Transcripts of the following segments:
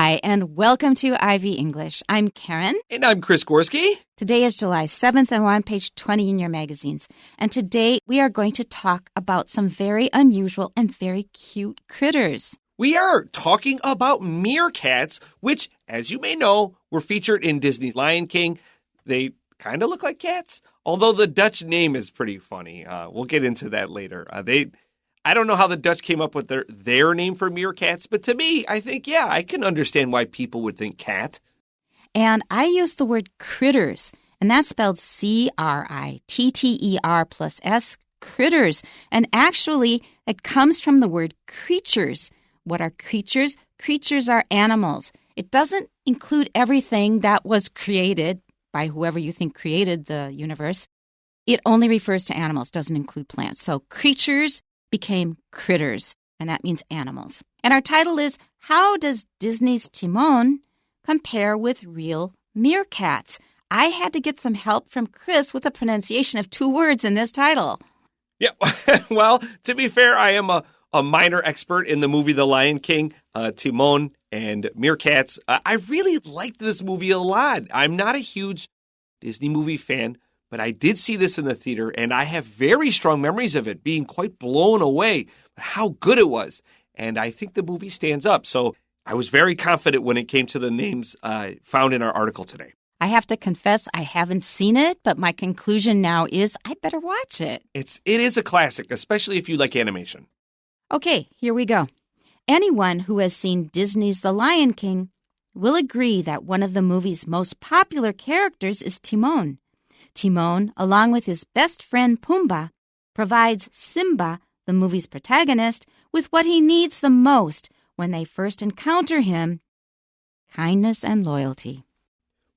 Hi, and welcome to Ivy English. I'm Karen. And I'm Chris Gorski. Today is July 7th, and we're on page 20 in your magazines. And today we are going to talk about some very unusual and very cute critters. We are talking about meerkats, which, as you may know, were featured in Disney's Lion King. They kind of look like cats, although the Dutch name is pretty funny. We'll get into that later. I don't know how the Dutch came up with their name for meerkats, but to me, I think, I can understand why people would think cat. And I use the word critters, and that's spelled C-R-I-T-T-E-R plus S, critters. And actually, it comes from the word creatures. What are creatures? Creatures are animals. It doesn't include everything that was created by whoever you think created the universe. It only refers to animals, doesn't include plants. So creatures became critters, and that means animals. And our title is, How Does Disney's Timon Compare with Real Meerkats? I had to get some help from Chris with the pronunciation of two words in this title. Yeah, well, to be fair, I am a minor expert in the movie The Lion King, Timon and Meerkats. I really liked this movie a lot. I'm not a huge Disney movie fan, but I did see this in the theater, and I have very strong memories of it, being quite blown away by how good it was. And I think the movie stands up. So I was very confident when it came to the names found in our article today. I have to confess I haven't seen it, but my conclusion now is I better watch it. It is a classic, especially if you like animation. Okay, here we go. Anyone who has seen Disney's The Lion King will agree that one of the movie's most popular characters is Timon. Timon, along with his best friend Pumbaa, provides Simba, the movie's protagonist, with what he needs the most when they first encounter him: kindness and loyalty.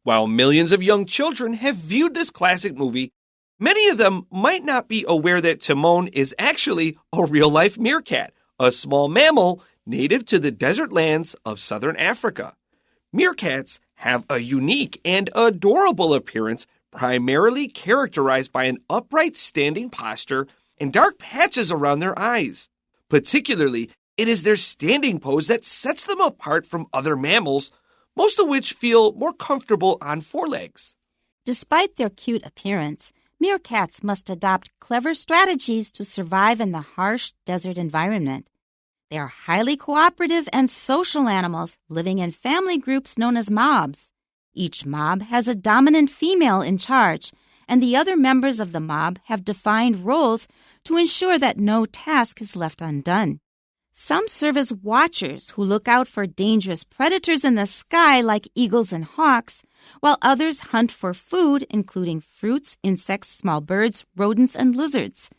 While millions of young children have viewed this classic movie, many of them might not be aware that Timon is actually a real-life meerkat, a small mammal native to the desert lands of southern Africa. Meerkats have a unique and adorable appearance, primarily characterized by an upright standing posture and dark patches around their eyes. Particularly, it is their standing pose that sets them apart from other mammals, most of which feel more comfortable on four legs. Despite their cute appearance, meerkats must adopt clever strategies to survive in the harsh desert environment. They are highly cooperative and social animals living in family groups known as mobs. Each mob has a dominant female in charge, and the other members of the mob have defined roles to ensure that no task is left undone. Some serve as watchers who look out for dangerous predators in the sky like eagles and hawks, while others hunt for food, including fruits, insects, small birds, rodents, and lizards.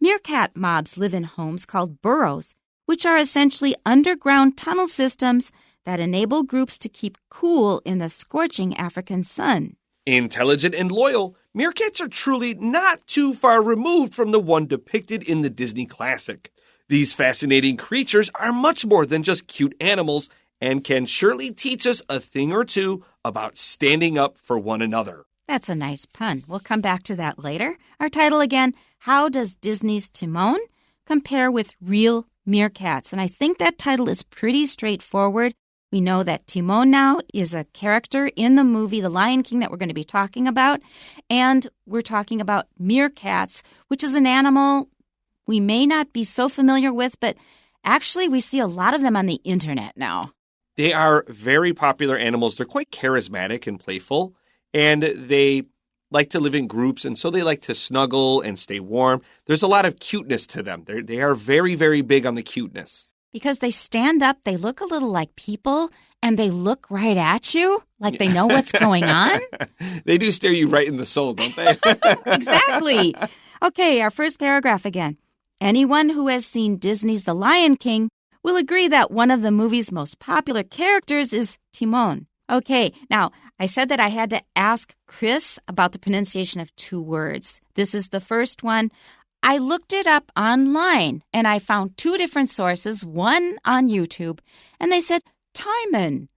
Meerkat mobs live in homes called burrows, which are essentially underground tunnel systems that enable groups to keep cool in the scorching African sun. Intelligent and loyal, meerkats are truly not too far removed from the one depicted in the Disney classic. These fascinating creatures are much more than just cute animals and can surely teach us a thing or two about standing up for one another. That's a nice pun. We'll come back to that later. Our title again, How Does Disney's Timon Compare with Real Meerkats? And I think that title is pretty straightforward. We know that Timon now is a character in the movie The Lion King that we're going to be talking about. And we're talking about meerkats, which is an animal we may not be so familiar with, but actually we see a lot of them on the internet now. They are very popular animals. They're quite charismatic and playful, and they like to live in groups, and so they like to snuggle and stay warm. There's a lot of cuteness to them. They are very, very big on the cuteness. Because they stand up, they look a little like people, and they look right at you, like they know what's going on. They do stare you right in the soul, don't they? Exactly. Okay, our first paragraph again. Anyone who has seen Disney's The Lion King will agree that one of the movie's most popular characters is Timon. Okay, now, I said that I had to ask Chris about the pronunciation of two words. This is the first one. I looked it up online, and I found two different sources, one on YouTube, and they said, Timon.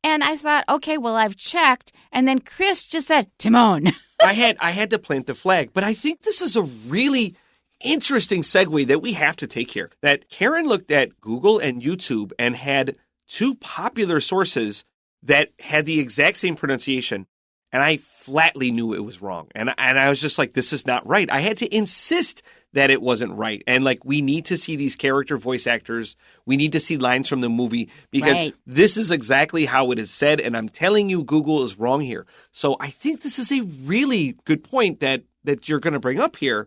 And I thought, okay, well, I've checked, and then Chris just said, Timon. I had to plant the flag, but I think this is a really interesting segue that we have to take here. That Karen looked at Google and YouTube and had two popular sources that had the exact same pronunciation, and I flatly knew it was wrong. And I was just like, this is not right. I had to insist that it wasn't right. And like, we need to see these character voice actors. We need to see lines from the movie because this is exactly how it is said. And I'm telling you, Google is wrong here. So I think this is a really good point that you're going to bring up here.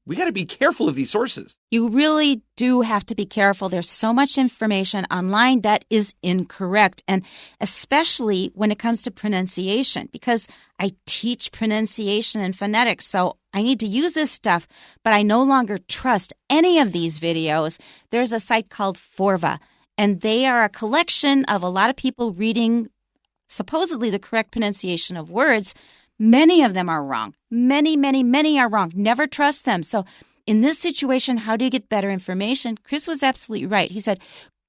We got to be careful of these sources. You really do have to be careful. There's so much information online that is incorrect, and especially when it comes to pronunciation, because I teach pronunciation and phonetics, so I need to use this stuff, but I no longer trust any of these videos. There's a site called Forva, and they are a collection of a lot of people reading supposedly the correct pronunciation of words. Many of them are wrong. Many are wrong. Never trust them. So in this situation, how do you get better information? Chris was absolutely right. He said,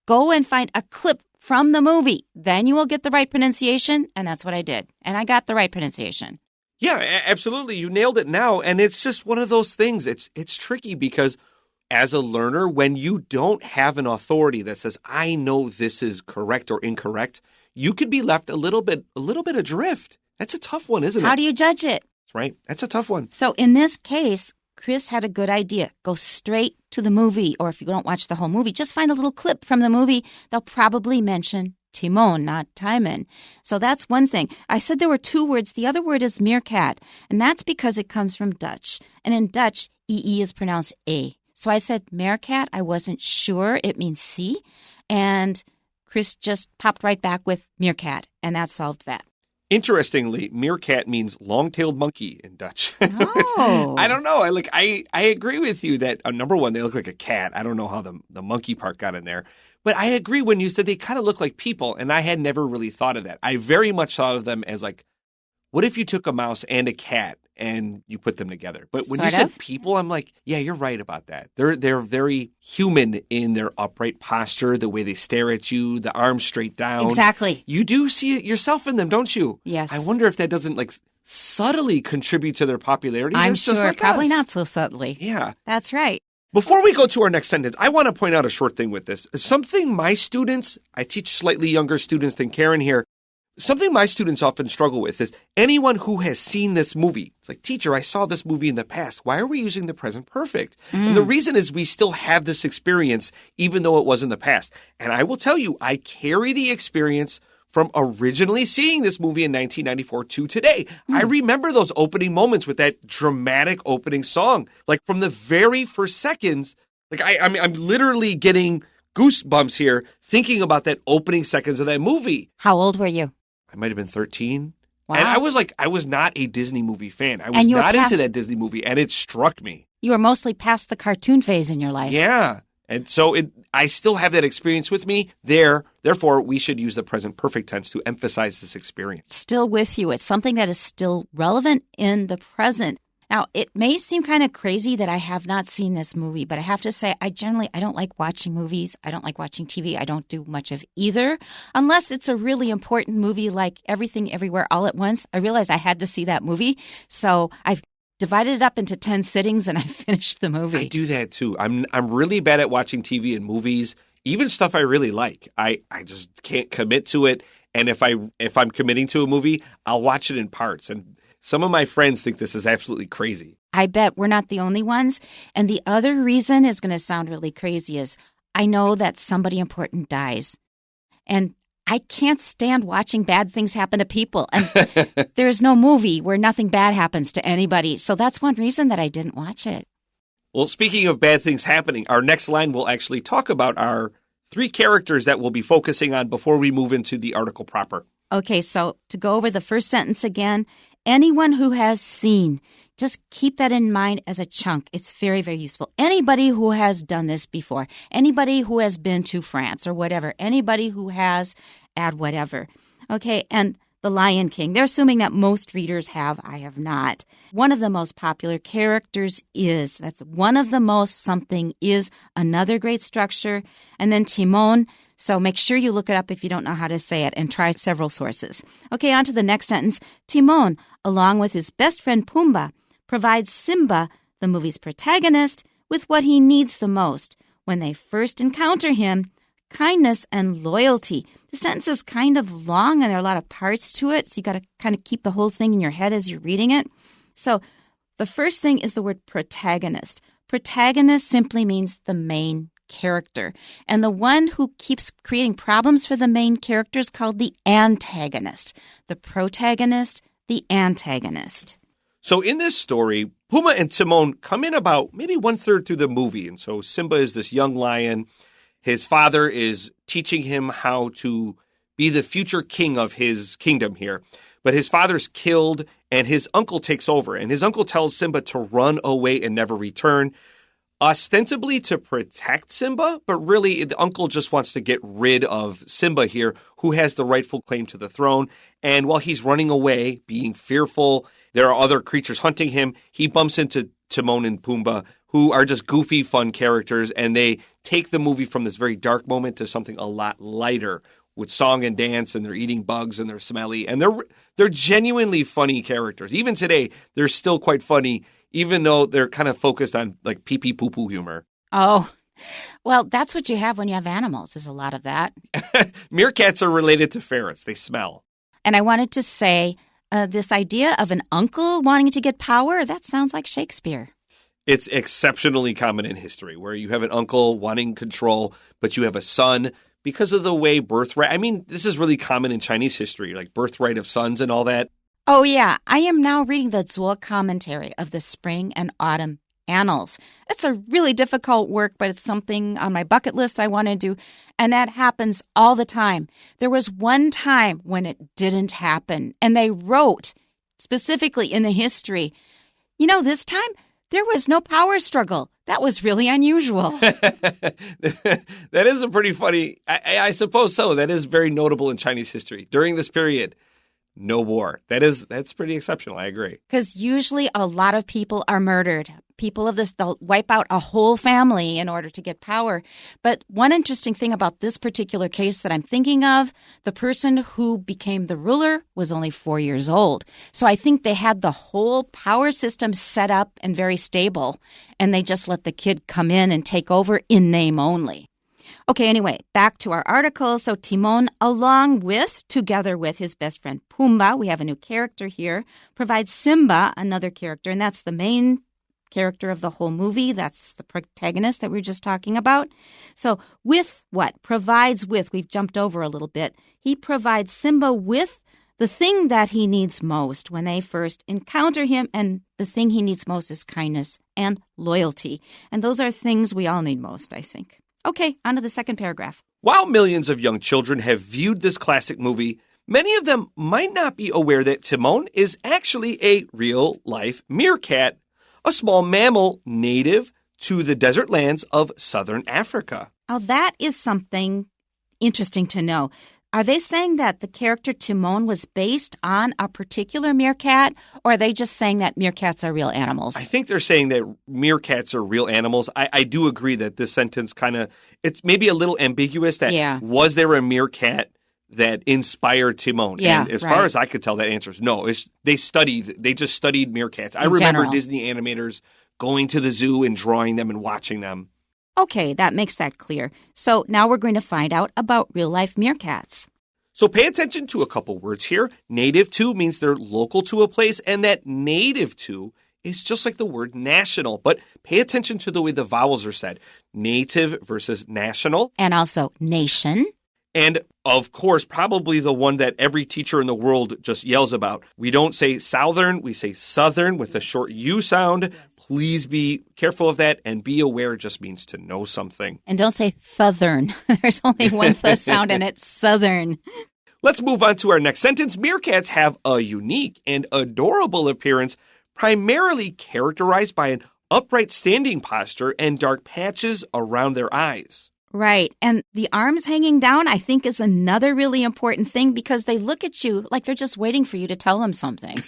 go and find a clip from the movie. Then you will get the right pronunciation. And that's what I did. And I got the right pronunciation. Yeah, absolutely. You nailed it now. And it's just one of those things. It's tricky because as a learner, when you don't have an authority that says, I know this is correct or incorrect, you could be left a little bit adrift. That's a tough one, isn't it? How do you judge it? That's right. That's a tough one. So in this case, Chris had a good idea. Go straight to the movie, or if you don't watch the whole movie, just find a little clip from the movie. They'll probably mention Timon, not Timon. So that's one thing. I said there were two words. The other word is meerkat, and that's because it comes from Dutch. And in Dutch, E is pronounced A. So I said meerkat. I wasn't sure. It means sea. And Chris just popped right back with meerkat, and that solved that. Interestingly, meerkat means long-tailed monkey in Dutch. Oh. I don't know. I agree with you that, number one, they look like a cat. I don't know how the monkey part got in there. But I agree when you said they kind of look like people, and I had never really thought of that. I very much thought of them as like, what if you took a mouse and a cat and you put them together? But when you said people, I'm like, yeah, you're right about that. They're very human in their upright posture, the way they stare at you, the arms straight down. Exactly. You do see yourself in them, don't you? Yes. I wonder if that doesn't like subtly contribute to their popularity. I'm They're sure, just like probably us. not so subtly. Yeah. That's right. Before we go to our next sentence, I want to point out a short thing with this. Something my students, I teach slightly younger students than Karen here, something my students often struggle with is anyone who has seen this movie. It's like, teacher, I saw this movie in the past. Why are we using the present perfect? And the reason is we still have this experience, even though it was in the past. And I will tell you, I carry the experience from originally seeing this movie in 1994 to today. I remember those opening moments with that dramatic opening song. Like from the very first seconds, like I'm literally getting goosebumps here thinking about that opening seconds of that movie. How old were you? I might have been 13. Wow. And I was not a Disney movie fan. I was not into that Disney movie, and it struck me. You were mostly past the cartoon phase in your life. Yeah. And so I still have that experience with me there. Therefore, we should use the present perfect tense to emphasize this experience. Still with you. It's something that is still relevant in the present. Now, it may seem kind of crazy that I have not seen this movie, but I have to say, I don't like watching movies. I don't like watching TV. I don't do much of either, unless it's a really important movie like Everything Everywhere All at Once. I realized I had to see that movie, so I've divided it up into 10 sittings, and I finished the movie. I do that, too. I'm really bad at watching TV and movies, even stuff I really like. I just can't commit to it, and if I'm committing to a movie, I'll watch it in parts, and some of my friends think this is absolutely crazy. I bet we're not the only ones. And the other reason is going to sound really crazy is I know that somebody important dies. And I can't stand watching bad things happen to people. And there's no movie where nothing bad happens to anybody. So that's one reason that I didn't watch it. Well, speaking of bad things happening, our next line will actually talk about our 3 characters that we'll be focusing on before we move into the article proper. Okay, so to go over the first sentence again, anyone who has seen, just keep that in mind as a chunk. It's very, very useful. Anybody who has done this before, anybody who has been to France or whatever, anybody who has add whatever. Okay, and The Lion King. They're assuming that most readers have. I have not. One of the most popular characters is, that's one of the most, something is, another great structure. And then Timon. So make sure you look it up if you don't know how to say it and try several sources. Okay, on to the next sentence. Timon, along with his best friend Pumbaa, provides Simba, the movie's protagonist, with what he needs the most. When they first encounter him, kindness and loyalty. The sentence is kind of long and there are a lot of parts to it, so you got to kind of keep the whole thing in your head as you're reading it. So the first thing is the word protagonist. Protagonist simply means the main character. And the one who keeps creating problems for the main character is called the antagonist. The protagonist, the antagonist. So in this story, Pumbaa and Timon come in about maybe 1/3 through the movie. And so Simba is this young lion. His father is teaching him how to be the future king of his kingdom here. But his father's killed and his uncle takes over. And his uncle tells Simba to run away and never return, ostensibly to protect Simba, but really the uncle just wants to get rid of Simba here, who has the rightful claim to the throne. And while he's running away, being fearful, there are other creatures hunting him. He bumps into Timon and Pumbaa, who are just goofy, fun characters, and they take the movie from this very dark moment to something a lot lighter with song and dance, and they're eating bugs and they're smelly, and they're genuinely funny characters. Even today, they're still quite funny, even though they're kind of focused on like pee-pee poo-poo humor. Oh, well, that's what you have when you have animals, is a lot of that. Meerkats are related to ferrets. They smell. And I wanted to say, this idea of an uncle wanting to get power, that sounds like Shakespeare. It's exceptionally common in history, where you have an uncle wanting control, but you have a son because of the way birthright. I mean, this is really common in Chinese history, like birthright of sons and all that. Oh, yeah. I am now reading the Zuo commentary of the Spring and Autumn Annals. It's a really difficult work, but it's something on my bucket list I want to do. And that happens all the time. There was one time when it didn't happen, and they wrote specifically in the history, this time there was no power struggle. That was really unusual. That is a pretty funny, I suppose so. That is very notable in Chinese history. During this period, no war. That's pretty exceptional. I agree. Because usually a lot of people are murdered. People of this, they'll wipe out a whole family in order to get power. But one interesting thing about this particular case that I'm thinking of, the person who became the ruler was only 4 years old. So I think they had the whole power system set up and very stable, and they just let the kid come in and take over in name only. Okay, anyway, back to our article. So Timon, together with his best friend Pumbaa, we have a new character here, provides Simba, another character, and that's the main character of the whole movie. That's the protagonist that we were just talking about. So with what? Provides with. We've jumped over a little bit. He provides Simba with the thing that he needs most when they first encounter him, and the thing he needs most is kindness and loyalty. And those are things we all need most, I think. Okay, on to the second paragraph. While millions of young children have viewed this classic movie, many of them might not be aware that Timon is actually a real-life meerkat, a small mammal native to the desert lands of southern Africa. Oh, that is something interesting to know. Are they saying that the character Timon was based on a particular meerkat, or are they just saying that meerkats are real animals? I think they're saying that meerkats are real animals. I do agree that this sentence it's maybe a little ambiguous. Was there a meerkat that inspired Timon? Yeah, and as far as I could tell, that answer is no. They just studied meerkats. I remember Disney animators going to the zoo and drawing them and watching them. Okay, that makes that clear. So now we're going to find out about real-life meerkats. So pay attention to a couple words here. Native to means they're local to a place, and that native to is just like the word national. But pay attention to the way the vowels are said. Native versus national. And also nation. And, of course, probably the one that every teacher in the world just yells about. We don't say southern, we say southern with a short U sound. Please be careful of that, and be aware it just means to know something. And don't say southern. There's only one th sound, and it's southern. Let's move on to our next sentence. Meerkats have a unique and adorable appearance, primarily characterized by an upright standing posture and dark patches around their eyes. Right. And the arms hanging down, I think, is another really important thing, because they look at you like they're just waiting for you to tell them something.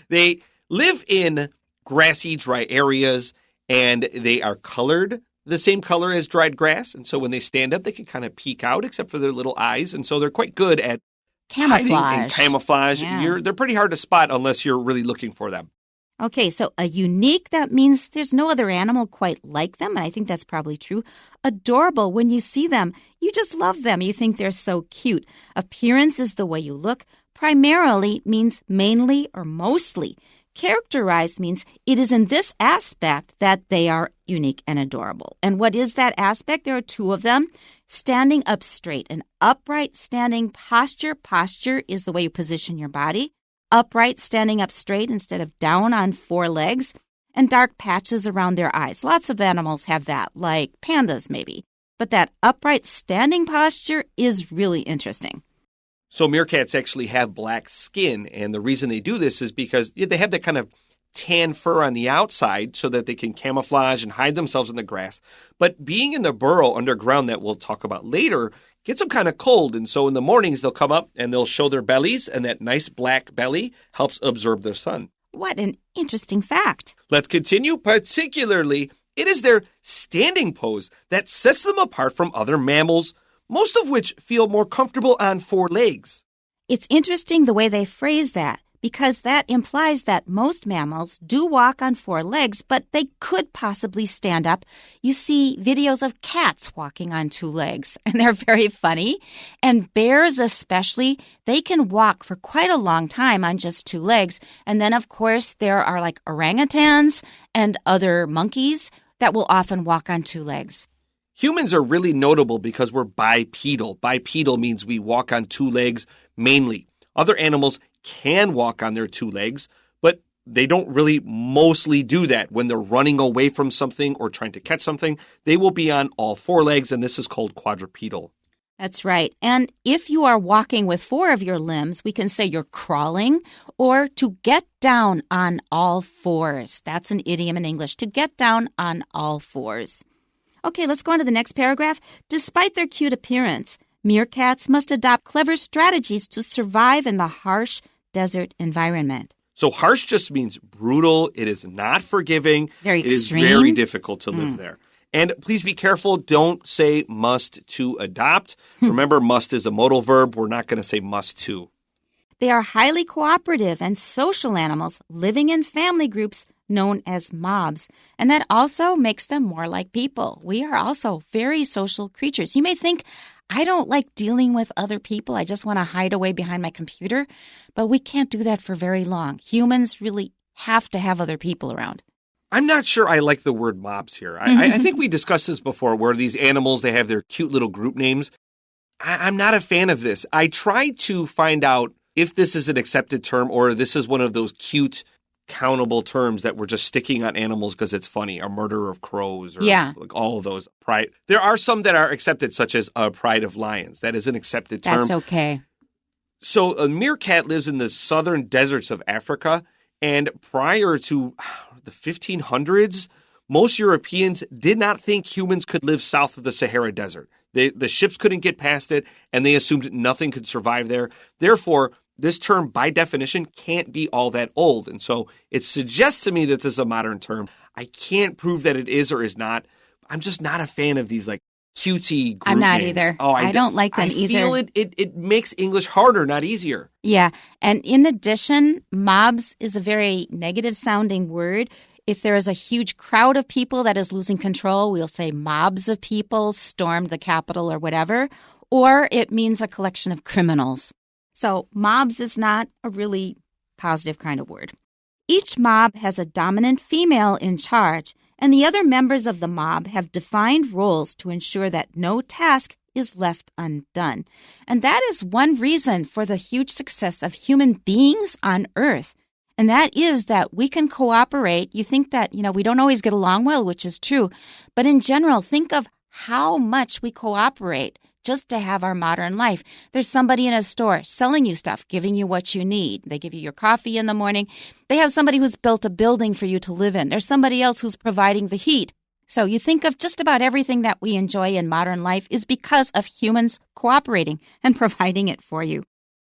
They live in grassy, dry areas, and they are colored the same color as dried grass. And so when they stand up, they can kind of peek out, except for their little eyes. And so they're quite good at camouflage. Hiding and camouflage. Yeah. They're pretty hard to spot unless you're really looking for them. Okay, so a unique, that means there's no other animal quite like them, and I think that's probably true. Adorable, when you see them, you just love them. You think they're so cute. Appearance is the way you look. Primarily means mainly or mostly. Characterized means it is in this aspect that they are unique and adorable. And what is that aspect? There are two of them. Standing up straight, an upright standing posture. Posture is the way you position your body. Upright, standing up straight instead of down on four legs, and dark patches around their eyes. Lots of animals have that, like pandas maybe. But that upright standing posture is really interesting. So meerkats actually have black skin, and the reason they do this is because they have that kind of tan fur on the outside so that they can camouflage and hide themselves in the grass. But being in the burrow underground that we'll talk about later gets them kind of cold, and so in the mornings they'll come up and they'll show their bellies, and that nice black belly helps absorb the sun. What an interesting fact. Let's continue. Particularly, it is their standing pose that sets them apart from other mammals, most of which feel more comfortable on four legs. It's interesting the way they phrase that, because that implies that most mammals do walk on four legs, but they could possibly stand up. You see videos of cats walking on two legs, and they're very funny. And bears especially, they can walk for quite a long time on just two legs. And then, of course, there are like orangutans and other monkeys that will often walk on two legs. Humans are really notable because we're bipedal. Bipedal means we walk on two legs mainly. Other animals can walk on their two legs, but they don't really mostly do that. When they're running away from something or trying to catch something, they will be on all four legs, and this is called quadrupedal. That's right. And if you are walking with four of your limbs, we can say you're crawling, or to get down on all fours. That's an idiom in English, to get down on all fours. Okay, let's go on to the next paragraph. Despite their cute appearance, meerkats must adopt clever strategies to survive in the harsh desert environment. So harsh just means brutal. It is not forgiving. Very extreme. It is very difficult to live there. And please be careful. Don't say must to adopt. Remember, must is a modal verb. We're not going to say must to. They are highly cooperative and social animals living in family groups known as mobs. And that also makes them more like people. We are also very social creatures. You may think, I don't like dealing with other people. I just want to hide away behind my computer. But we can't do that for very long. Humans really have to have other people around. I'm not sure I like the word mobs here. I think we discussed this before, where these animals, they have their cute little group names. I'm not a fan of this. I tried to find out if this is an accepted term or this is one of those cute, countable terms that we're just sticking on animals because it's funny. A murder of crows or like all of those. Pride. There are some that are accepted, such as a pride of lions. That is an accepted term. That's okay. So a meerkat lives in the southern deserts of Africa, and prior to the 1500s, most Europeans did not think humans could live south of the Sahara Desert. The ships couldn't get past it, and they assumed nothing could survive there. Therefore, this term, by definition, can't be all that old. And so it suggests to me that this is a modern term. I can't prove that it is or is not. I'm just not a fan of these like cutesy group I'm not names. either. Oh, I don't like them either. I feel it makes English harder, not easier. Yeah. And in addition, mobs is a very negative sounding word. If there is a huge crowd of people that is losing control, we'll say mobs of people stormed the Capitol or whatever. Or it means a collection of criminals. So mobs is not a really positive kind of word. Each mob has a dominant female in charge, and the other members of the mob have defined roles to ensure that no task is left undone. And that is one reason for the huge success of human beings on Earth. And that is that we can cooperate. You think that, we don't always get along well, which is true. But in general, think of how much we cooperate just to have our modern life. There's somebody in a store selling you stuff, giving you what you need. They give you your coffee in the morning. They have somebody who's built a building for you to live in. There's somebody else who's providing the heat. So you think of just about everything that we enjoy in modern life is because of humans cooperating and providing it for you.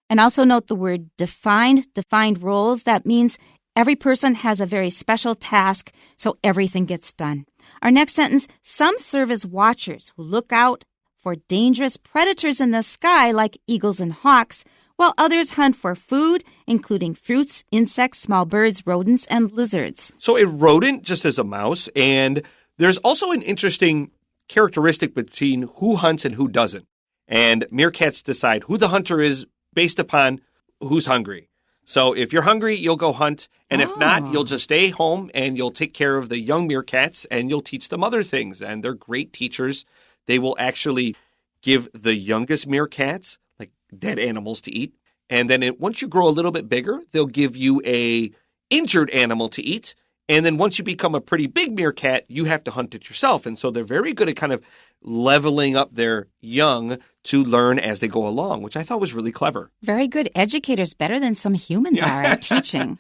And also note the word defined roles. That means every person has a very special task, so everything gets done. Our next sentence, some serve as watchers who look out for dangerous predators in the sky like eagles and hawks, while others hunt for food, including fruits, insects, small birds, rodents, and lizards. So a rodent just as a mouse, and there's also an interesting characteristic between who hunts and who doesn't. And meerkats decide who the hunter is based upon who's hungry. So if you're hungry, you'll go hunt, and if not, you'll just stay home and you'll take care of the young meerkats and you'll teach them other things. And they're great teachers. They will actually give the youngest meerkats like dead animals to eat. And then once you grow a little bit bigger, they'll give you a injured animal to eat. And then once you become a pretty big meerkat, you have to hunt it yourself. And so they're very good at kind of leveling up their young to learn as they go along, which I thought was really clever. Very good educators, better than some humans are at teaching.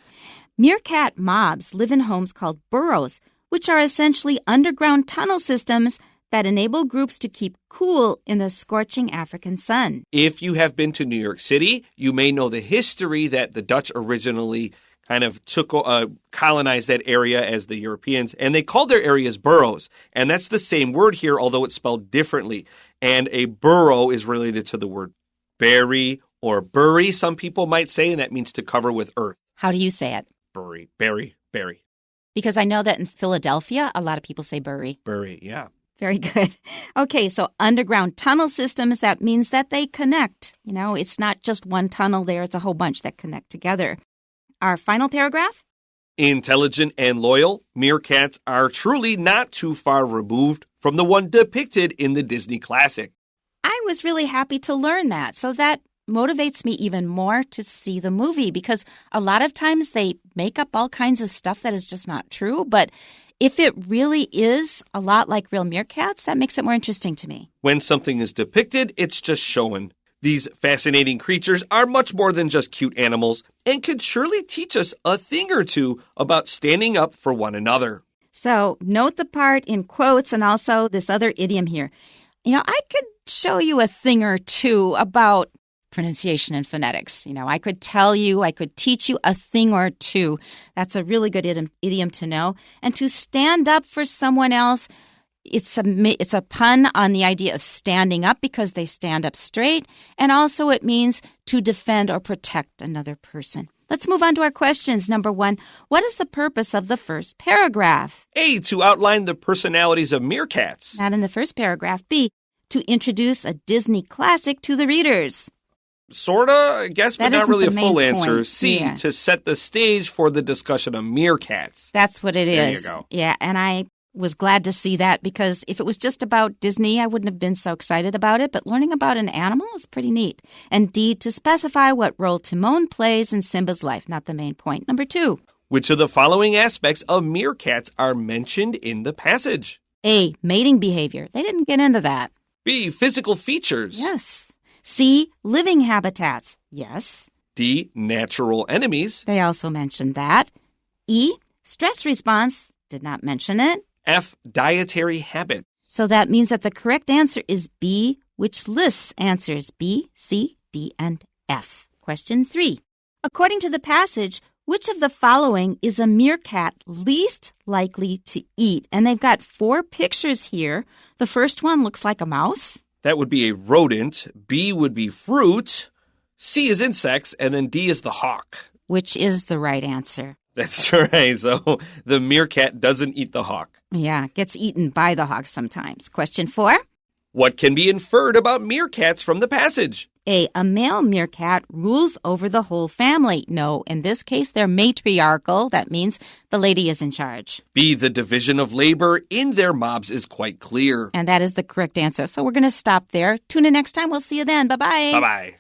Meerkat mobs live in homes called burrows, which are essentially underground tunnel systems that enable groups to keep cool in the scorching African sun. If you have been to New York City, you may know the history that the Dutch originally kind of colonized that area as the Europeans, and they called their areas burrows. And that's the same word here, although it's spelled differently. And a burrow is related to the word bury or bury, some people might say, and that means to cover with earth. How do you say it? Bury. Because I know that in Philadelphia, a lot of people say bury. Bury, yeah. Very good. Okay, so underground tunnel systems, that means that they connect. You know, it's not just one tunnel there, it's a whole bunch that connect together. Our final paragraph? Intelligent and loyal, meerkats are truly not too far removed from the one depicted in the Disney classic. I was really happy to learn that. So that motivates me even more to see the movie because a lot of times they make up all kinds of stuff that is just not true. But if it really is a lot like real meerkats, that makes it more interesting to me. When something is depicted, it's just shown. These fascinating creatures are much more than just cute animals and could surely teach us a thing or two about standing up for one another. So note the part in quotes and also this other idiom here. You know, I could show you a thing or two about pronunciation and phonetics. You know, I could teach you a thing or two. That's a really good idiom to know. And to stand up for someone else, it's a pun on the idea of standing up because they stand up straight. And also it means to defend or protect another person. Let's move on to our questions. Number 1, what is the purpose of the first paragraph? A, to outline the personalities of meerkats. Not in the first paragraph. B, to introduce a Disney classic to the readers. Sorta, I guess, but not really a full answer. C, yeah. To set the stage for the discussion of meerkats. That's what it is. There you go. Yeah, and I was glad to see that because if it was just about Disney, I wouldn't have been so excited about it. But learning about an animal is pretty neat. And D, to specify what role Timon plays in Simba's life, not the main point. Number 2. Which of the following aspects of meerkats are mentioned in the passage? A, mating behavior. They didn't get into that. B, physical features. Yes. C, living habitats. Yes. D, natural enemies. They also mentioned that. E, stress response. Did not mention it. F, dietary habit. So that means that the correct answer is B, which lists answers B, C, D, and F. Question 3. According to the passage, which of the following is a meerkat least likely to eat? And they've got 4 pictures here. The first one looks like a mouse. That would be a rodent. B would be fruit. C is insects. And then D is the hawk. Which is the right answer. That's right. So the meerkat doesn't eat the hawk. Yeah, gets eaten by the hawk sometimes. Question 4. What can be inferred about meerkats from the passage? A male meerkat rules over the whole family. No, in this case, they're matriarchal. That means the lady is in charge. B, the division of labor in their mobs is quite clear. And that is the correct answer. So we're going to stop there. Tune in next time. We'll see you then. Bye-bye. Bye-bye.